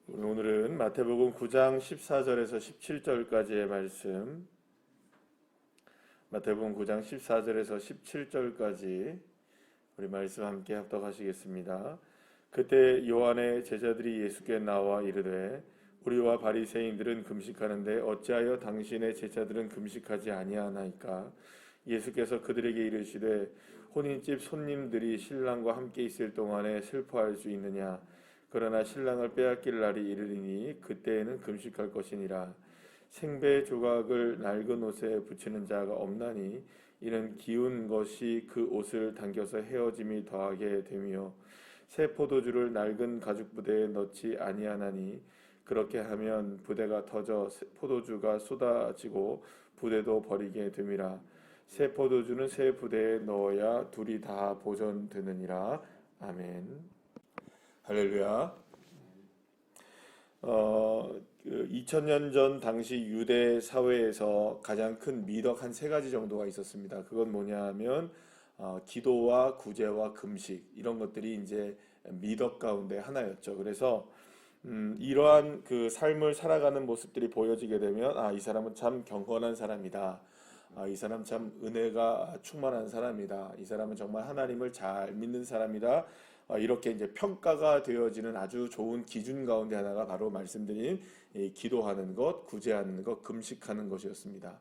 오늘은 마태복음 9장 14절에서 17절까지의 말씀, 마태복음 9장 14절에서 17절까지 우리 말씀 함께 합독하시겠습니다. 그때 요한의 제자들이 예수께 나와 이르되 우리와 바리새인들은 금식하는데 어찌하여 당신의 제자들은 금식하지 아니하나이까? 예수께서 그들에게 이르시되 혼인집 손님들이 신랑과 함께 있을 동안에 슬퍼할 수 있느냐? 그러나 신랑을 빼앗길 날이 이르리니 그때에는 금식할 것이니라. 생배 조각을 낡은 옷에 붙이는 자가 없나니 이는 기운 것이 그 옷을 당겨서 헤어짐이 더하게 되며 새 포도주를 낡은 가죽 부대에 넣지 아니하나니 그렇게 하면 부대가 터져 포도주가 쏟아지고 부대도 버리게 됨이라. 새 포도주는 새 부대에 넣어야 둘이 다 보존되느니라. 아멘. 할렐루야. 2000년 전 당시 유대 사회에서 가장 큰 미덕 한 세 가지 정도가 있었습니다. 그건 뭐냐면 기도와 구제와 금식, 이런 것들이 이제 미덕 가운데 하나였죠. 그래서 이러한 그 삶을 살아가는 모습들이 보여지게 되면 이 사람은 참 경건한 사람이다. 이 사람 참 은혜가 충만한 사람이다. 이 사람은 정말 하나님을 잘 믿는 사람이다. 이렇게 이제 평가가 되어지는 아주 좋은 기준 가운데 하나가 바로 말씀드린 기도하는 것, 구제하는 것, 금식하는 것이었습니다.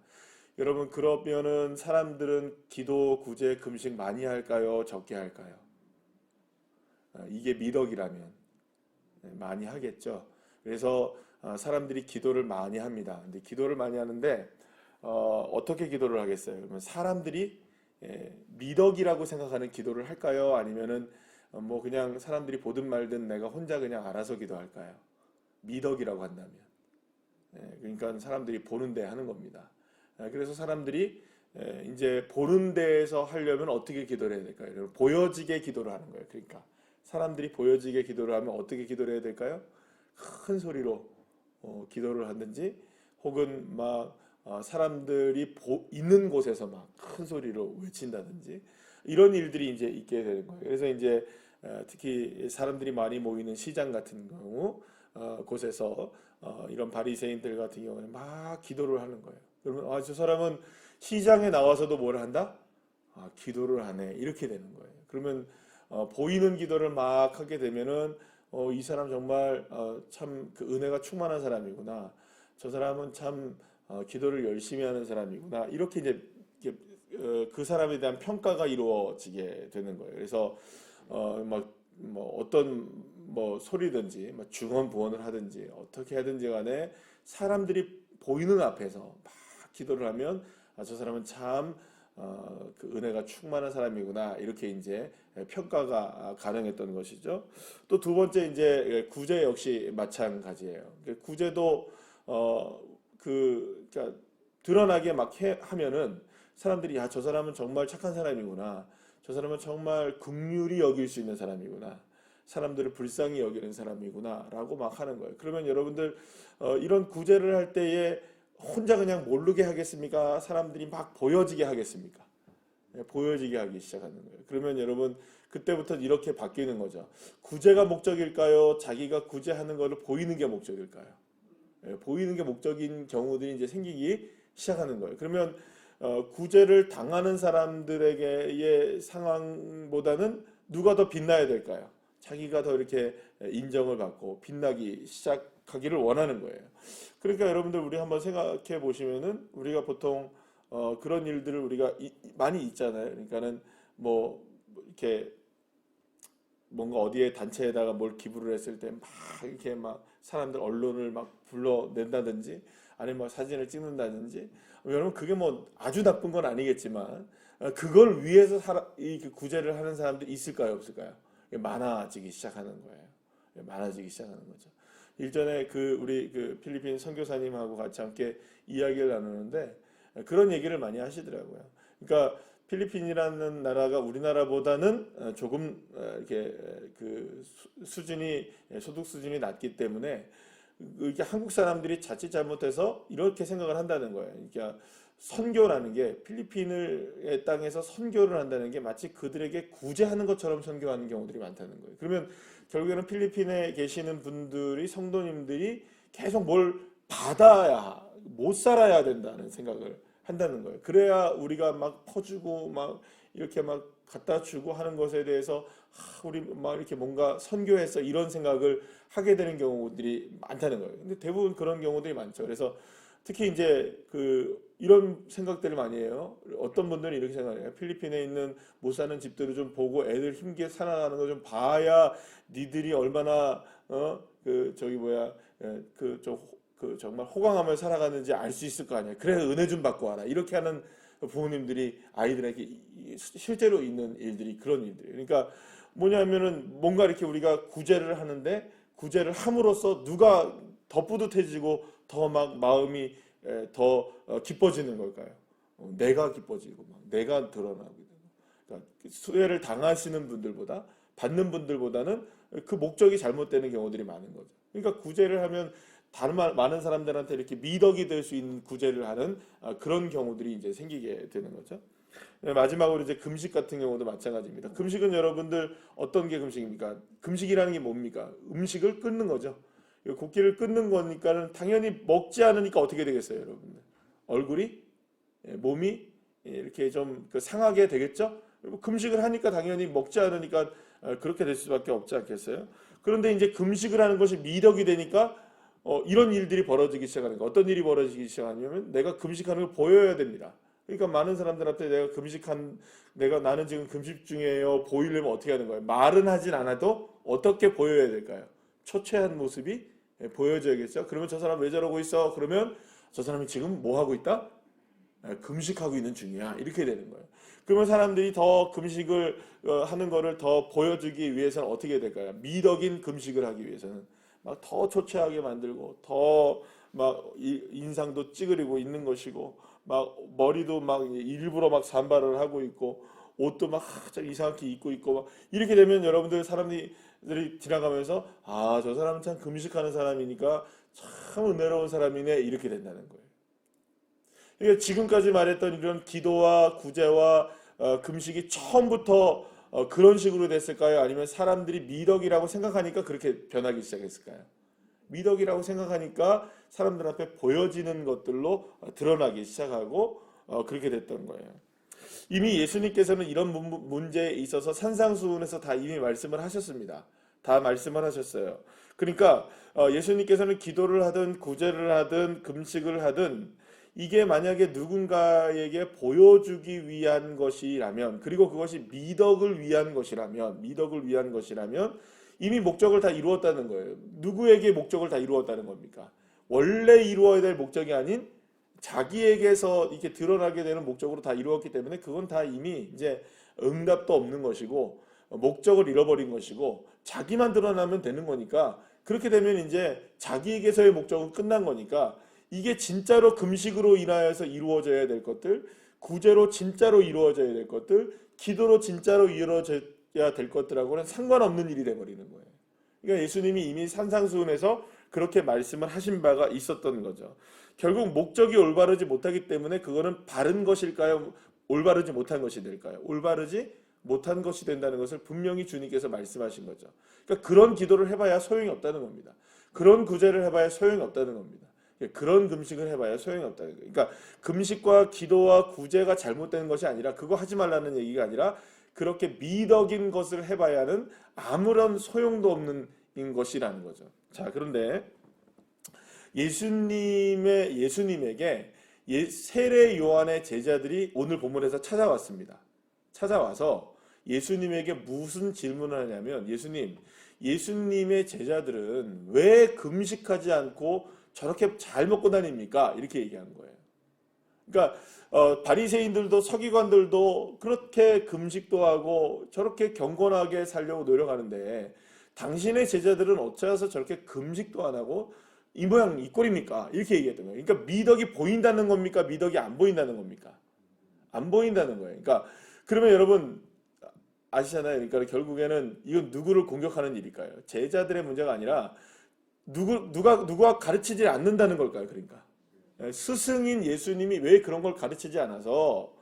여러분, 그러면은 사람들은 기도, 구제, 금식 많이 할까요? 적게 할까요? 이게 미덕이라면 많이 하겠죠. 그래서 사람들이 기도를 많이 합니다. 근데 기도를 많이 하는데 어떻게 기도를 하겠어요? 그러면 사람들이 미덕이라고 생각하는 기도를 할까요? 아니면은 뭐 그냥 사람들이 보든 말든 내가 혼자 그냥 알아서 기도할까요? 미덕이라고 한다면. 그러니까 사람들이 보는 데 하는 겁니다. 그래서 사람들이 이제 보는 데에서 하려면 어떻게 기도를 해야 될까요? 보여지게 기도를 하는 거예요. 그러니까 사람들이 보여지게 기도를 하면 어떻게 기도를 해야 될까요? 큰 소리로 기도를 하든지 혹은 막 사람들이 있는 곳에서 막 큰 소리로 외친다든지 이런 일들이 이제 있게 되는 거예요. 그래서 이제 특히 사람들이 많이 모이는 시장 같은 경우 곳에서 이런 바리새인들 같은 경우는 막 기도를 하는 거예요. 그러면 저 사람은 시장에 나와서도 뭘 한다? 기도를 하네. 이렇게 되는 거예요. 그러면 보이는 기도를 막 하게 되면은 이 사람 정말 참 그 은혜가 충만한 사람이구나. 저 사람은 참 기도를 열심히 하는 사람이구나. 이렇게 이제 그 사람에 대한 평가가 이루어지게 되는 거예요. 그래서 뭐 어떤 뭐 소리든지 뭐 중언부언을 하든지 어떻게 하든지 간에 사람들이 보이는 앞에서 막 기도를 하면 저 사람은 참 그 은혜가 충만한 사람이구나, 이렇게 이제 평가가 가능했던 것이죠. 또 두 번째 이제 구제 역시 마찬가지예요. 구제도 그러니까 드러나게 막 하면은 사람들이 저 사람은 정말 착한 사람이구나, 저 사람은 정말 긍휼히 여길 수 있는 사람이구나, 사람들을 불쌍히 여기는 사람이구나 라고 막 하는 거예요. 그러면 여러분들 이런 구제를 할 때에 혼자 그냥 모르게 하겠습니까? 사람들이 막 보여지게 하겠습니까? 보여지게 하기 시작하는 거예요. 그러면 여러분 그때부터 이렇게 바뀌는 거죠. 구제가 목적일까요? 자기가 구제하는 것을 보이는 게 목적일까요? 보이는 게 목적인 경우들이 이제 생기기 시작하는 거예요. 그러면 구제를 당하는 사람들에게의 상황보다는 누가 더 빛나야 될까요? 자기가 더 이렇게 인정을 받고 빛나기 시작하기를 원하는 거예요. 그러니까 여러분들 우리 한번 생각해 보시면은 우리가 보통 그런 일들을 우리가 많이 있잖아요. 그러니까는 뭐 이렇게 뭔가 어디에 단체에다가 뭘 기부를 했을 때 막 이렇게 막 사람들 언론을 막 불러낸다든지 아니면 막 사진을 찍는다든지, 여러분 그게 뭐 아주 나쁜 건 아니겠지만 그걸 위해서 이 구제를 하는 사람들이 있을까요, 없을까요? 많아지기 시작하는 거예요. 많아지기 시작하는 거죠. 일전에 우리 필리핀 선교사님하고 같이 함께 이야기를 나누는데 그런 얘기를 많이 하시더라고요. 그러니까 필리핀이라는 나라가 우리나라보다는 조금 이렇게 소득 수준이 낮기 때문에 이게 한국 사람들이 자칫 잘못해서 이렇게 생각을 한다는 거예요. 그러니까 선교라는 게 필리핀의 땅에서 선교를 한다는 게 마치 그들에게 구제하는 것처럼 선교하는 경우들이 많다는 거예요. 그러면 결국에는 필리핀에 계시는 분들이 성도님들이 계속 뭘 받아야 못 살아야 된다는 생각을 한다는 거예요. 그래야 우리가 막 퍼주고 막 이렇게 막 갖다 주고 하는 것에 대해서 우리 막 이렇게 뭔가 선교해서 이런 생각을 하게 되는 경우들이 많다는 거예요. 근데 대부분 그런 경우들이 많죠. 그래서 특히 이제 이런 생각들을 많이 해요. 어떤 분들은 이렇게 생각해요. 필리핀에 있는 못 사는 집들을 좀 보고 애들 힘게 살아가는 거 좀 봐야 니들이 얼마나 저기 뭐야 정말 호강하며 살아가는지 알 수 있을 거 아니야. 그래 은혜 좀 받고 와라. 이렇게 하는 부모님들이 아이들에게 실제로 있는 일들이 그런 일들이에요. 그러니까 뭐냐면은 뭔가 이렇게 우리가 구제를 하는데 구제를 함으로써 누가 더 뿌듯해지고 더 막 마음이 더 기뻐지는 걸까요? 내가 기뻐지고 막 내가 드러나게 되고. 그러니까 수혜를 당하시는 분들보다 받는 분들보다는 그 목적이 잘못되는 경우들이 많은 거죠. 그러니까 구제를 하면 많은 사람들한테 이렇게 미덕이 될 수 있는 구제를 하는 그런 경우들이 이제 생기게 되는 거죠. 마지막으로 이제 금식 같은 경우도 마찬가지입니다. 금식은 여러분들 어떤 게 금식입니까? 금식이라는 게 뭡니까? 음식을 끊는 거죠. 곡기를 끊는 거니까는 당연히 먹지 않으니까 어떻게 되겠어요, 여러분들? 얼굴이, 몸이 이렇게 좀 상하게 되겠죠? 그리고 금식을 하니까 당연히 먹지 않으니까 그렇게 될 수밖에 없지 않겠어요? 그런데 이제 금식을 하는 것이 미덕이 되니까 이런 일들이 벌어지기 시작하는 거. 어떤 일이 벌어지기 시작하냐면 내가 금식하는 걸 보여야 됩니다. 그러니까 많은 사람들 앞에 나는 지금 금식 중이에요. 보이려면 어떻게 하는 거예요? 말은 하진 않아도 어떻게 보여야 될까요? 초췌한 모습이 보여져야겠죠. 그러면 저 사람 왜 저러고 있어? 그러면 저 사람이 지금 뭐 하고 있다? 금식하고 있는 중이야. 이렇게 되는 거예요. 그러면 사람들이 더 금식을 하는 거를 더 보여주기 위해서는 어떻게 될까요? 미덕인 금식을 하기 위해서는 막 더 초췌하게 만들고 더 막 인상도 찌그리고 있는 것이고 막 머리도 막 일부러 막 산발을 하고 있고 옷도 막 이상하게 입고 있고 막 이렇게 되면 여러분들 사람들이 지나가면서 저 사람은 참 금식하는 사람이니까 참 은혜로운 사람이네 이렇게 된다는 거예요. 그러니까 지금까지 말했던 이런 기도와 구제와 금식이 처음부터 그런 식으로 됐을까요? 아니면 사람들이 미덕이라고 생각하니까 그렇게 변하기 시작했을까요? 미덕이라고 생각하니까 사람들 앞에 보여지는 것들로 드러나기 시작하고 그렇게 됐던 거예요. 이미 예수님께서는 이런 문제에 있어서 산상수훈에서 다 이미 말씀을 하셨습니다. 다 말씀을 하셨어요. 그러니까 예수님께서는 기도를 하든 구제를 하든 금식을 하든 이게 만약에 누군가에게 보여주기 위한 것이라면 그리고 그것이 미덕을 위한 것이라면 이미 목적을 다 이루었다는 거예요. 누구에게 목적을 다 이루었다는 겁니까? 원래 이루어야 될 목적이 아닌 자기에게서 이렇게 드러나게 되는 목적으로 다 이루었기 때문에 그건 다 이미 이제 응답도 없는 것이고 목적을 잃어버린 것이고 자기만 드러나면 되는 거니까 그렇게 되면 이제 자기에게서의 목적은 끝난 거니까 이게 진짜로 금식으로 인하여서 이루어져야 될 것들, 구제로 진짜로 이루어져야 될 것들, 기도로 진짜로 이루어져야 될 것들하고는 상관없는 일이 돼버리는 거예요. 그러니까 예수님이 이미 산상수훈에서 그렇게 말씀을 하신 바가 있었던 거죠. 결국 목적이 올바르지 못하기 때문에 그거는 바른 것일까요? 올바르지 못한 것이 될까요? 올바르지 못한 것이 된다는 것을 분명히 주님께서 말씀하신 거죠. 그러니까 그런 기도를 해봐야 소용이 없다는 겁니다. 그런 구제를 해봐야 소용이 없다는 겁니다. 그런 금식을 해봐야 소용이 없다는 거예요. 그러니까 금식과 기도와 구제가 잘못된 것이 아니라 그거 하지 말라는 얘기가 아니라 그렇게 미덕인 것을 해봐야는 아무런 소용도 없는 것이라는 거죠. 자, 그런데 예수님에게 세례 요한의 제자들이 오늘 본문에서 찾아왔습니다. 찾아와서 예수님에게 무슨 질문을 하냐면 예수님의 제자들은 왜 금식하지 않고 저렇게 잘 먹고 다닙니까? 이렇게 얘기한 거예요. 그러니까 바리새인들도 서기관들도 그렇게 금식도 하고 저렇게 경건하게 살려고 노력하는데 당신의 제자들은 어찌해서 저렇게 금식도 안 하고 이 모양 이 꼴입니까? 이렇게 얘기했던 거예요. 그러니까 미덕이 보인다는 겁니까? 미덕이 안 보인다는 겁니까? 안 보인다는 거예요. 그러니까 그러면 여러분 아시잖아요. 그러니까 결국에는 이건 누구를 공격하는 일일까요? 제자들의 문제가 아니라 누가 가르치지 않는다는 걸까요? 그러니까 스승인 예수님이 왜 그런 걸 가르치지 않아서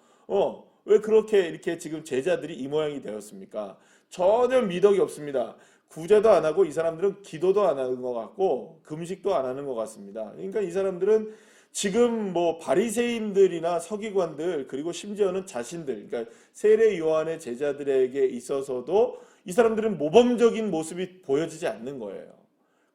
왜 그렇게 이렇게 지금 제자들이 이 모양이 되었습니까? 전혀 미덕이 없습니다. 구제도 안 하고 이 사람들은 기도도 안 하는 것 같고 금식도 안 하는 것 같습니다. 그러니까 이 사람들은 지금 뭐 바리새인들이나 서기관들 그리고 심지어는 자신들 그러니까 세례 요한의 제자들에게 있어서도 이 사람들은 모범적인 모습이 보여지지 않는 거예요.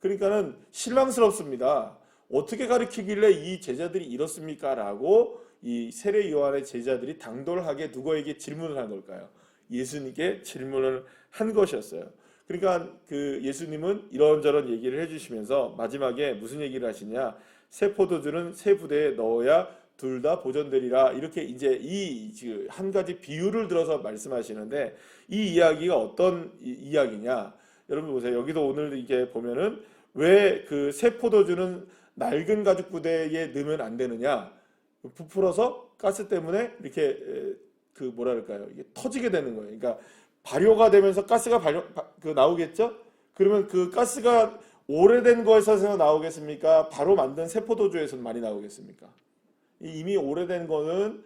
그러니까는 실망스럽습니다. 어떻게 가르치길래 이 제자들이 이렇습니까? 라고 이 세례 요한의 제자들이 당돌하게 누구에게 질문을 한 걸까요? 예수님께 질문을 한 것이었어요. 그러니까 그 예수님은 이런저런 얘기를 해주시면서 마지막에 무슨 얘기를 하시냐? 새 포도주는 새 부대에 넣어야 둘 다 보존되리라. 이렇게 이제 이 한 가지 비유를 들어서 말씀하시는데 이 이야기가 어떤 이야기냐? 여러분 보세요. 여기도 오늘 이게 보면은 왜 그 새 포도주는 낡은 가죽 부대에 넣으면 안 되느냐? 부풀어서 가스 때문에 이렇게 그 뭐랄까요? 이게 터지게 되는 거예요. 그러니까 발효가 되면서 가스가 나오겠죠? 그러면 그 가스가 오래된 거에서 나오겠습니까? 바로 만든 새 포도주에서 많이 나오겠습니까? 이미 오래된 거는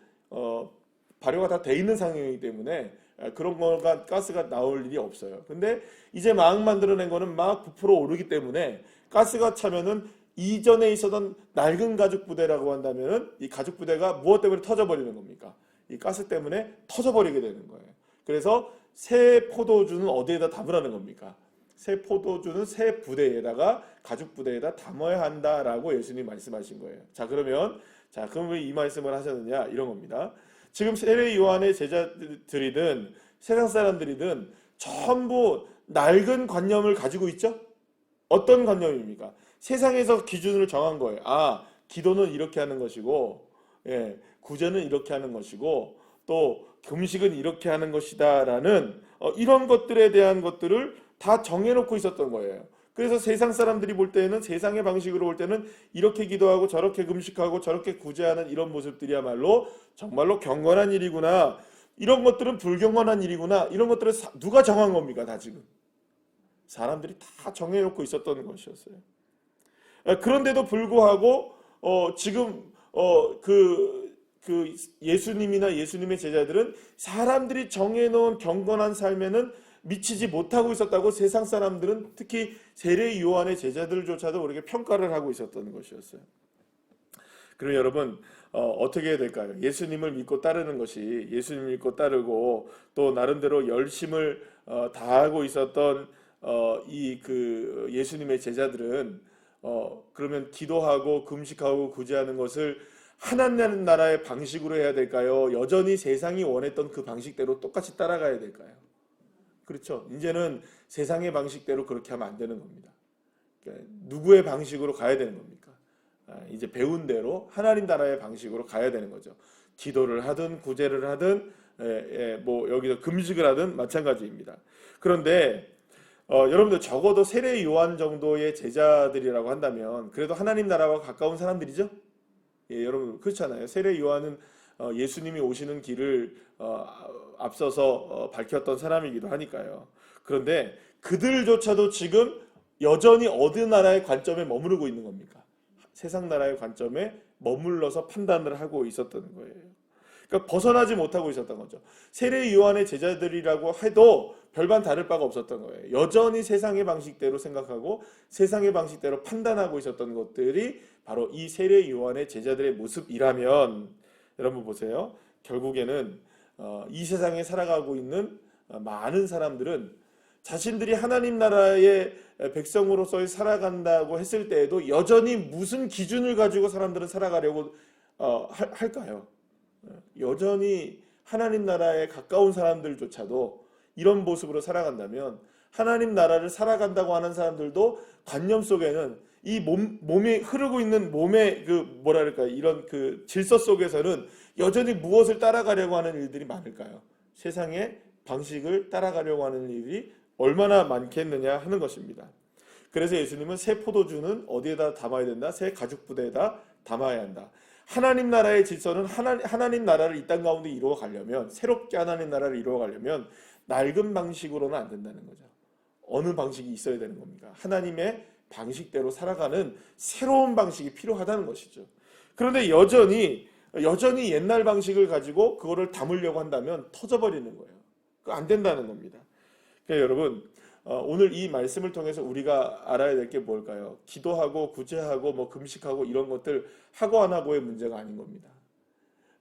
발효가 다 돼 있는 상황이기 때문에 그런 거가 가스가 나올 일이 없어요. 근데 이제 막 만들어낸 거는 막 부풀어 오르기 때문에 가스가 차면은 이전에 있었던 낡은 가죽 부대라고 한다면은 이 가죽 부대가 무엇 때문에 터져버리는 겁니까? 이 가스 때문에 터져버리게 되는 거예요. 그래서 새 포도주는 어디에다 담으라는 겁니까? 새 포도주는 새 부대에다가 가죽 부대에다 담아야 한다라고 예수님이 말씀하신 거예요. 자 그러면 그럼 왜 이 말씀을 하셨느냐 이런 겁니다. 지금 세례 요한의 제자들이든 세상 사람들이든 전부 낡은 관념을 가지고 있죠? 어떤 관념입니까? 세상에서 기준을 정한 거예요. 아, 기도는 이렇게 하는 것이고, 구제는 이렇게 하는 것이고, 또 금식은 이렇게 하는 것이다라는 이런 것들에 대한 것들을 다 정해놓고 있었던 거예요. 그래서 세상 사람들이 볼 때는 세상의 방식으로 볼 때는 이렇게 기도하고 저렇게 금식하고 저렇게 구제하는 이런 모습들이야말로 정말로 경건한 일이구나. 이런 것들은 불경건한 일이구나. 이런 것들을 누가 정한 겁니까? 다 지금. 사람들이 다 정해놓고 있었던 것이었어요. 그런데도 불구하고 지금 그 예수님이나 예수님의 제자들은 사람들이 정해놓은 경건한 삶에는 미치지 못하고 있었다고 세상 사람들은 특히 세례 요한의 제자들조차도 그렇게 평가를 하고 있었던 것이었어요. 그럼 여러분 어떻게 해야 될까요? 예수님을 믿고 따르는 것이 예수님을 믿고 따르고 또 나름대로 열심을 다하고 있었던 이 그 예수님의 제자들은 그러면 기도하고 금식하고 구제하는 것을 하나님 나라의 방식으로 해야 될까요? 여전히 세상이 원했던 그 방식대로 똑같이 따라가야 될까요? 그렇죠. 이제는 세상의 방식대로 그렇게 하면 안 되는 겁니다. 그러니까 누구의 방식으로 가야 되는 겁니까? 이제 배운 대로 하나님 나라의 방식으로 가야 되는 거죠. 기도를 하든 구제를 하든 뭐 여기서 금식을 하든 마찬가지입니다. 그런데 여러분들 적어도 세례 요한 정도의 제자들이라고 한다면 그래도 하나님 나라와 가까운 사람들이죠. 여러분 그렇잖아요. 세례 요한은 예수님이 오시는 길을 앞서서 밝혔던 사람이기도 하니까요. 그런데 그들조차도 지금 여전히 어느 나라의 관점에 머무르고 있는 겁니까? 세상 나라의 관점에 머물러서 판단을 하고 있었던 거예요. 그러니까 벗어나지 못하고 있었던 거죠. 세례 요한의 제자들이라고 해도 별반 다를 바가 없었던 거예요. 여전히 세상의 방식대로 생각하고 세상의 방식대로 판단하고 있었던 것들이 바로 이 세례 요한의 제자들의 모습이라면 여러분 보세요. 결국에는 이 세상에 살아가고 있는 많은 사람들은 자신들이 하나님 나라의 백성으로서 살아간다고 했을 때에도 여전히 무슨 기준을 가지고 사람들은 살아가려고 할까요? 여전히 하나님 나라에 가까운 사람들조차도 이런 모습으로 살아간다면 하나님 나라를 살아간다고 하는 사람들도 관념 속에는 이 몸에 흐르고 있는 몸의 그 뭐랄까 이런 그 질서 속에서는 여전히 무엇을 따라가려고 하는 일들이 많을까요? 세상의 방식을 따라가려고 하는 일이 얼마나 많겠느냐 하는 것입니다. 그래서 예수님은 새 포도주는 어디에다 담아야 된다? 새 가죽 부대에다 담아야 한다. 하나님 나라의 질서는 하나님 나라를 이 땅 가운데 이루어 가려면 새롭게 하나님 나라를 이루어 가려면 낡은 방식으로는 안 된다는 거죠. 어느 방식이 있어야 되는 겁니까? 하나님의 방식대로 살아가는 새로운 방식이 필요하다는 것이죠. 그런데 여전히 옛날 방식을 가지고 그거를 담으려고 한다면 터져버리는 거예요. 그거 안 된다는 겁니다. 그러니까 여러분, 오늘 이 말씀을 통해서 우리가 알아야 될 게 뭘까요? 기도하고 구제하고 뭐 금식하고 이런 것들 하고 안 하고의 문제가 아닌 겁니다.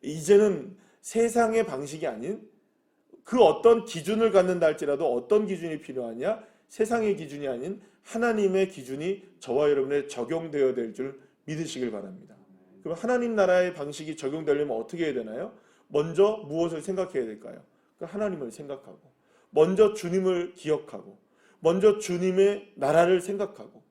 이제는 세상의 방식이 아닌 그 어떤 기준을 갖는다 할지라도 어떤 기준이 필요하냐? 세상의 기준이 아닌 하나님의 기준이 저와 여러분에 적용되어야 될 줄 믿으시길 바랍니다. 그럼 하나님 나라의 방식이 적용되려면 어떻게 해야 되나요? 먼저 무엇을 생각해야 될까요? 하나님을 생각하고, 먼저 주님을 기억하고, 먼저 주님의 나라를 생각하고,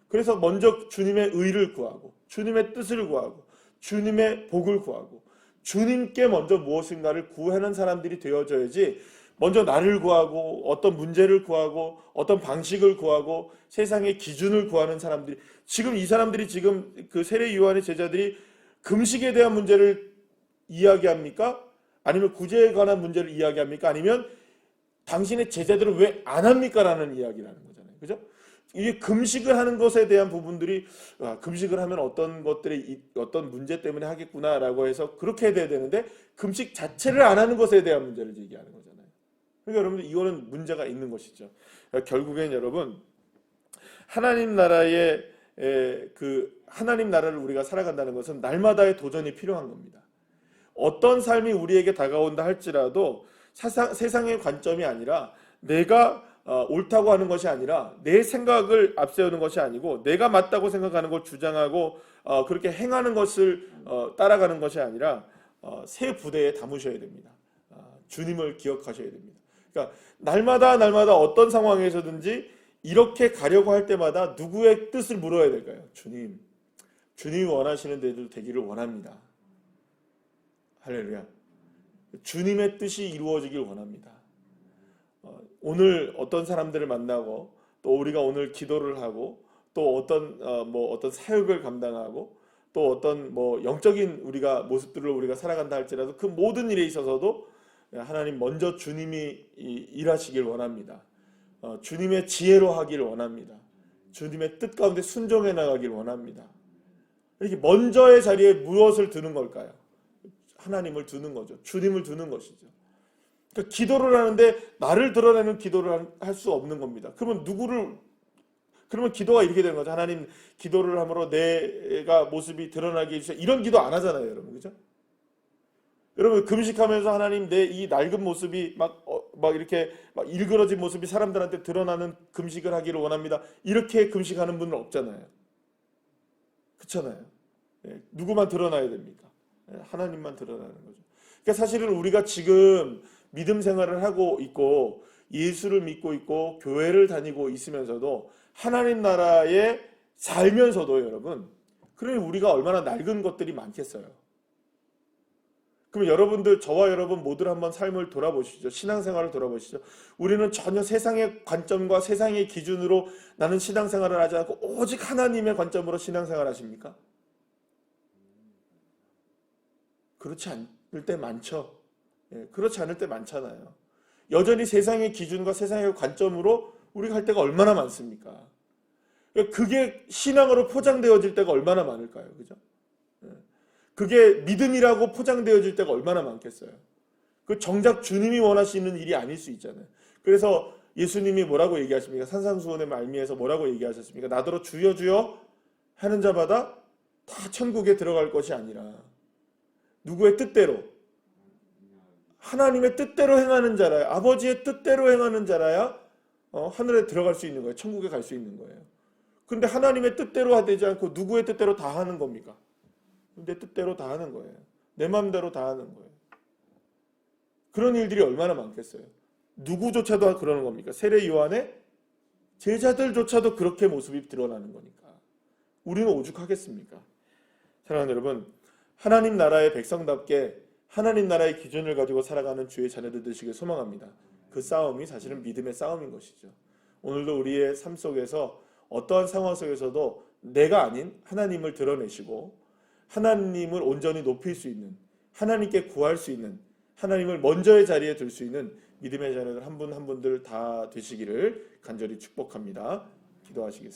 그래서 먼저 주님의 의를 구하고, 주님의 뜻을 구하고, 주님의 복을 구하고, 주님께 먼저 무엇인가를 구하는 사람들이 되어져야지, 먼저 나를 구하고 어떤 문제를 구하고 어떤 방식을 구하고 세상의 기준을 구하는 사람들이, 지금 이 사람들이 지금 그 세례 요한의 제자들이 금식에 대한 문제를 이야기합니까? 아니면 구제에 관한 문제를 이야기합니까? 아니면 당신의 제자들은 왜 안 합니까? 라는 이야기라는 거잖아요. 그죠? 이게 금식을 하는 것에 대한 부분들이 금식을 하면 어떤 것들이 어떤 문제 때문에 하겠구나라고 해서 그렇게 돼야 되는데 금식 자체를 안 하는 것에 대한 문제를 얘기하는 거잖아요. 그러니까 여러분들 이거는 문제가 있는 것이죠. 결국엔 여러분 하나님 나라의 하나님 나라를 우리가 살아간다는 것은 날마다의 도전이 필요한 겁니다. 어떤 삶이 우리에게 다가온다 할지라도 세상의 관점이 아니라 내가 옳다고 하는 것이 아니라 내 생각을 앞세우는 것이 아니고 내가 맞다고 생각하는 걸 주장하고 그렇게 행하는 것을 따라가는 것이 아니라 새 부대에 담으셔야 됩니다. 주님을 기억하셔야 됩니다. 그러니까 날마다 어떤 상황에서든지 이렇게 가려고 할 때마다 누구의 뜻을 물어야 될까요? 주님이 원하시는 대로 되기를 원합니다. 할렐루야. 주님의 뜻이 이루어지길 원합니다. 오늘 어떤 사람들을 만나고 또 우리가 오늘 기도를 하고 또 어떤 사역을 감당하고 또 어떤 영적인 우리가 모습들을 우리가 살아간다 할지라도 그 모든 일에 있어서도 하나님 먼저 주님이 일하시길 원합니다. 주님의 지혜로 하기를 원합니다. 주님의 뜻 가운데 순종해 나가길 원합니다. 이렇게 먼저의 자리에 무엇을 두는 걸까요? 하나님을 두는 거죠. 주님을 두는 것이죠. 그러니까 기도를 하는데 나를 드러내는 기도를 할 수 없는 겁니다. 그러면 기도가 이렇게 되는 거죠. 하나님, 기도를 함으로 내가 모습이 드러나게 해주세요. 이런 기도 안 하잖아요, 여러분. 그죠? 여러분 금식하면서 하나님 내 이 낡은 모습이 막 이렇게 막 일그러진 모습이 사람들한테 드러나는 금식을 하기를 원합니다. 이렇게 금식하는 분은 없잖아요. 그렇잖아요. 누구만 드러나야 됩니까? 하나님만 드러나는 거죠. 그러니까 사실은 우리가 지금 믿음 생활을 하고 있고 예수를 믿고 있고 교회를 다니고 있으면서도 하나님 나라에 살면서도 여러분, 그러니 우리가 얼마나 낡은 것들이 많겠어요. 그럼 여러분들, 저와 여러분 모두를 한번 삶을 돌아보시죠. 신앙생활을 돌아보시죠. 우리는 전혀 세상의 관점과 세상의 기준으로 나는 신앙생활을 하지 않고 오직 하나님의 관점으로 신앙생활 하십니까? 그렇지 않을 때 많죠. 그렇지 않을 때 많잖아요. 여전히 세상의 기준과 세상의 관점으로 우리가 할 때가 얼마나 많습니까? 그게 신앙으로 포장되어질 때가 얼마나 많을까요? 그죠? 그게 믿음이라고 포장되어질 때가 얼마나 많겠어요. 그 정작 주님이 원하시는 일이 아닐 수 있잖아요. 그래서 예수님이 뭐라고 얘기하십니까? 산상수훈의 말미에서 뭐라고 얘기하셨습니까? 나더러 주여 주여 하는 자마다 다 천국에 들어갈 것이 아니라 누구의 뜻대로, 하나님의 뜻대로 행하는 자라야, 아버지의 뜻대로 행하는 자라야 하늘에 들어갈 수 있는 거예요. 천국에 갈 수 있는 거예요. 그런데 하나님의 뜻대로 되지 않고 누구의 뜻대로 다 하는 겁니까? 내 뜻대로 다 하는 거예요. 내 마음대로 다 하는 거예요. 그런 일들이 얼마나 많겠어요. 누구조차도 그러는 겁니까? 세례 요한의 제자들조차도 그렇게 모습이 드러나는 거니까 우리는 오죽하겠습니까? 사랑하는 여러분, 하나님 나라의 백성답게 하나님 나라의 기준을 가지고 살아가는 주의 자녀들 되시길 소망합니다. 그 싸움이 사실은 믿음의 싸움인 것이죠. 오늘도 우리의 삶 속에서 어떠한 상황 속에서도 내가 아닌 하나님을 드러내시고 하나님을 온전히 높일 수 있는, 하나님께 구할 수 있는, 하나님을 먼저의 자리에 둘 수 있는 믿음의 자녀들 한 분 한 분들 다 되시기를 간절히 축복합니다. 기도하시겠습니다.